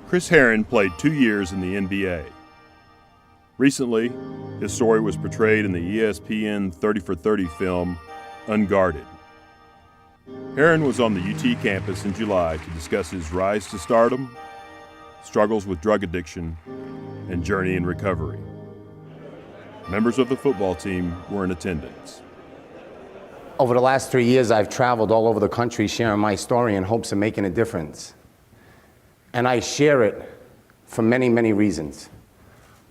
Chris Herren played 2 years in the NBA. Recently, his story was portrayed in the ESPN 30 for 30 film, Unguarded. Herren was on the UT campus in July to discuss his rise to stardom, struggles with drug addiction, and journey in recovery. Members of the football team were in attendance. Over the last 3 years, I've traveled all over the country sharing my story in hopes of making a difference. And I share it for many, many reasons.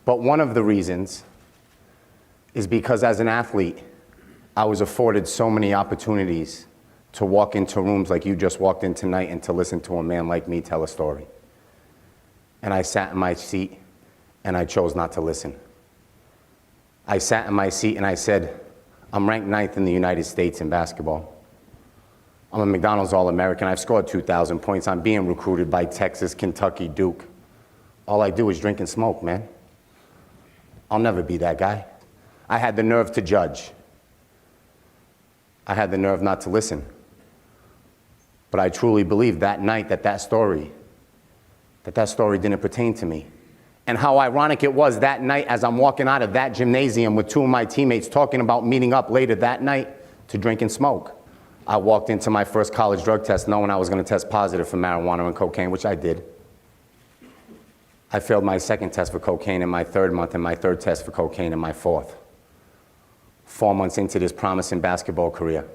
But one of the reasons is because as an athlete, I was afforded so many opportunities to walk into rooms like you just walked in tonight and to listen to a man like me tell a story. And I sat in my seat and I chose not to listen. I sat in my seat and I said, I'm ranked 9th in the United States in basketball. I'm a McDonald's All-American. I've scored 2,000 points. I'm being recruited by Texas, Kentucky, Duke. All I do is drink and smoke, man. I'll never be that guy. I had the nerve to judge. I had the nerve not to listen. But I truly believe that night that story didn't pertain to me. And how ironic it was that night as I'm walking out of that gymnasium with 2 of my teammates talking about meeting up later that night to drink and smoke. I walked into my first college drug test knowing I was going to test positive for marijuana and cocaine, which I did. I failed my second test for cocaine in my 3rd month and my 3rd test for cocaine in my 4th. 4 months into this promising basketball career,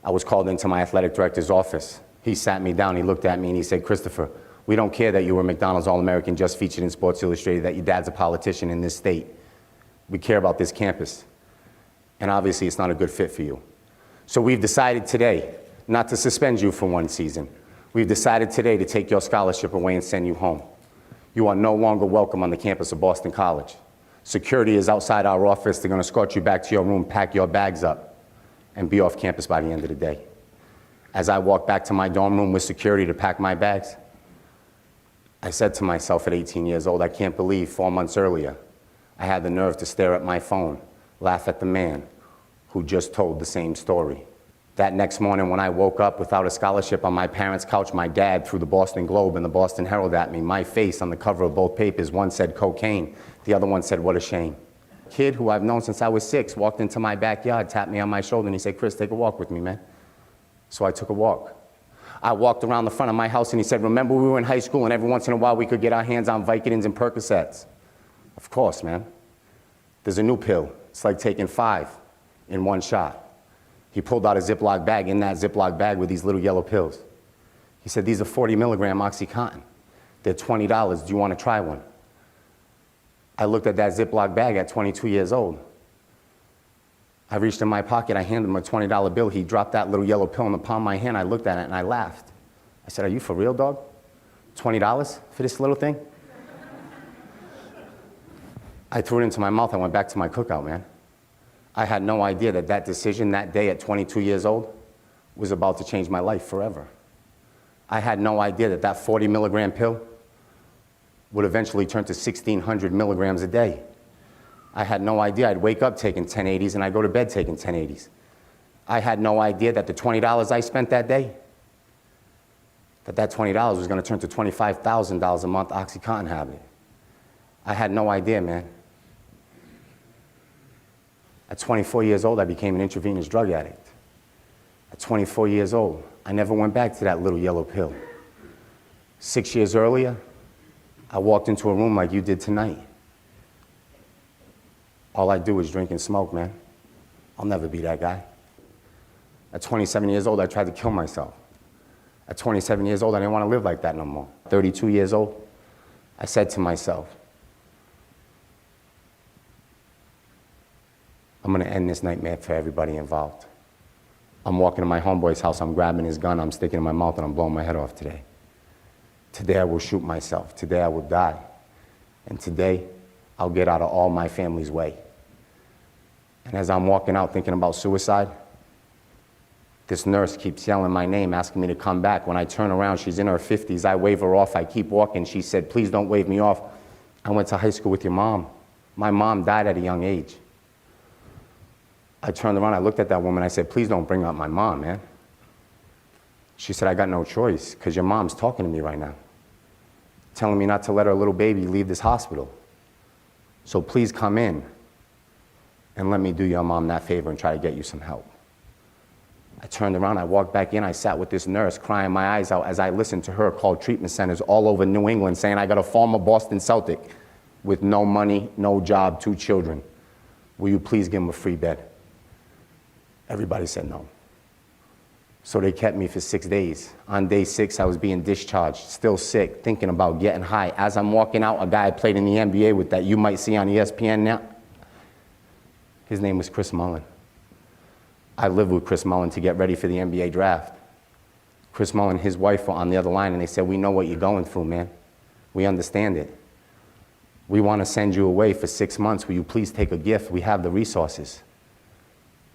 I was called into my athletic director's office. He sat me down, he looked at me and he said, Christopher, we don't care that you were McDonald's All-American just featured in Sports Illustrated, that your dad's a politician in this state. We care about this campus. And obviously it's not a good fit for you. So we've decided today not to suspend you for 1 season. We've decided today to take your scholarship away and send you home. You are no longer welcome on the campus of Boston College. Security is outside our office. They're going to escort you back to your room, pack your bags up, and be off campus by the end of the day. As I walked back to my dorm room with security to pack my bags, I said to myself at 18 years old, I can't believe 4 months earlier, I had the nerve to stare at my phone, laugh at the man who just told the same story. That next morning when I woke up without a scholarship on my parents' couch, my dad threw the Boston Globe and the Boston Herald at me, my face on the cover of both papers. One said cocaine, the other one said, what a shame. Kid who I've known since I was 6 walked into my backyard, tapped me on my shoulder and he said, Chris, take a walk with me, man. So I took a walk. I walked around the front of my house and he said, remember we were in high school and every once in a while we could get our hands on Vicodins and Percocets? Of course, man. There's a new pill. It's like taking 5 in 1 shot. He pulled out a Ziploc bag. In that Ziploc bag were these little yellow pills. He said, these are 40 milligram Oxycontin. They're $20. Do you want to try one? I looked at that Ziploc bag at 22 years old. I reached in my pocket. I handed him a $20 bill. He dropped that little yellow pill in the palm of my hand. I looked at it and I laughed. I said, are you for real, dog? $20 for this little thing? I threw it into my mouth. I went back to my cookout, man. I had no idea that that decision that day at 22 years old was about to change my life forever. I had no idea that that 40 milligram pill would eventually turn to 1,600 milligrams a day. I had no idea I'd wake up taking 1080s and I'd go to bed taking 1080s. I had no idea that the $20 I spent that day, that $20 was going to turn to $25,000 a month Oxycontin habit. I had no idea, man. At 24 years old, I became an intravenous drug addict. At 24 years old, I never went back to that little yellow pill. 6 years earlier, I walked into a room like you did tonight. All I do is drink and smoke, man. I'll never be that guy. At 27 years old, I tried to kill myself. At 27 years old, I didn't want to live like that no more. 32 years old, I said to myself, I'm going to end this nightmare for everybody involved. I'm walking to my homeboy's house, I'm grabbing his gun, I'm sticking it in my mouth, and I'm blowing my head off today. Today I will shoot myself. Today I will die. And today I'll get out of all my family's way. And as I'm walking out thinking about suicide, this nurse keeps yelling my name, asking me to come back. When I turn around, she's in her 50s. I wave her off. I keep walking. She said, please don't wave me off. I went to high school with your mom. My mom died at a young age. I turned around, I looked at that woman, I said, please don't bring up my mom, man. She said, I got no choice, because your mom's talking to me right now. telling me not to let our little baby leave this hospital. So please come in and let me do your mom that favor and try to get you some help. I turned around, I walked back in, I sat with this nurse crying my eyes out as I listened to her call treatment centers all over New England saying I got a former Boston Celtic with no money, no job, 2 children. Will you please give him a free bed? Everybody said no. So they kept me for 6 days. On day 6, I was being discharged, still sick, thinking about getting high. As I'm walking out, a guy I played in the NBA with that you might see on ESPN now, his name was Chris Mullin. I lived with Chris Mullin to get ready for the NBA draft. Chris Mullin and his wife were on the other line, and they said, we know what you're going through, man. We understand it. We want to send you away for 6 months. Will you please take a gift? We have the resources.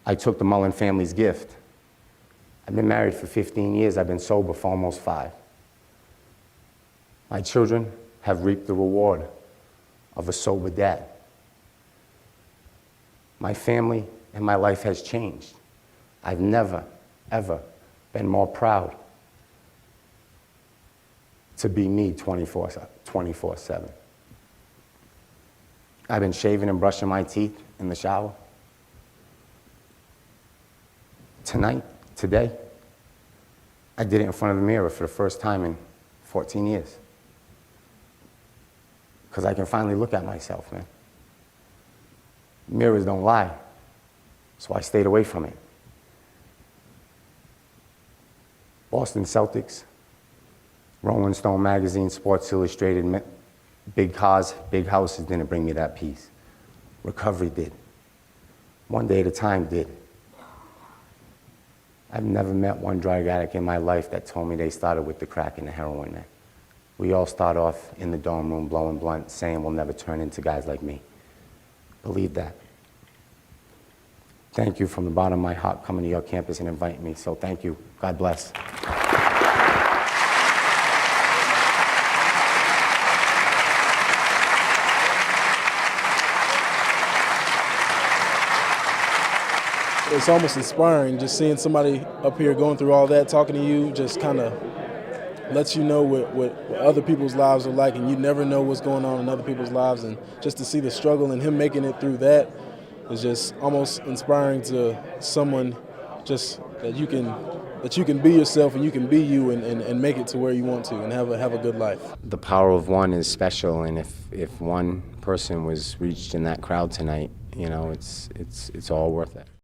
I took the Mullin family's gift. I've been married for 15 years. I've been sober for almost 5. My children have reaped the reward of a sober dad. My family and my life has changed. I've never, ever been more proud to be me 24/7. I've been shaving and brushing my teeth in the shower. Today, I did it in front of the mirror for the first time in 14 years. Because I can finally look at myself, man. Mirrors don't lie, so I stayed away from it. Boston Celtics, Rolling Stone magazine, Sports Illustrated, big cars, big houses didn't bring me that peace. Recovery did. One day at a time did. I've never met one drug addict in my life that told me they started with the crack and the heroin, man. We all start off in the dorm room blowing blunt, saying we'll never turn into guys like me. Believe that. Thank you from the bottom of my heart coming to your campus and inviting me, so thank you. God bless. It's almost inspiring just seeing somebody up here going through all that, talking to you, just kind of lets you know what other people's lives are like, and you never know what's going on in other people's lives, and just to see the struggle and him making it through that is just almost inspiring to someone, just that you can be yourself and you can be you and make it to where you want to and have a good life. The power of one is special, and if one person was reached in that crowd tonight, you know, it's all worth it.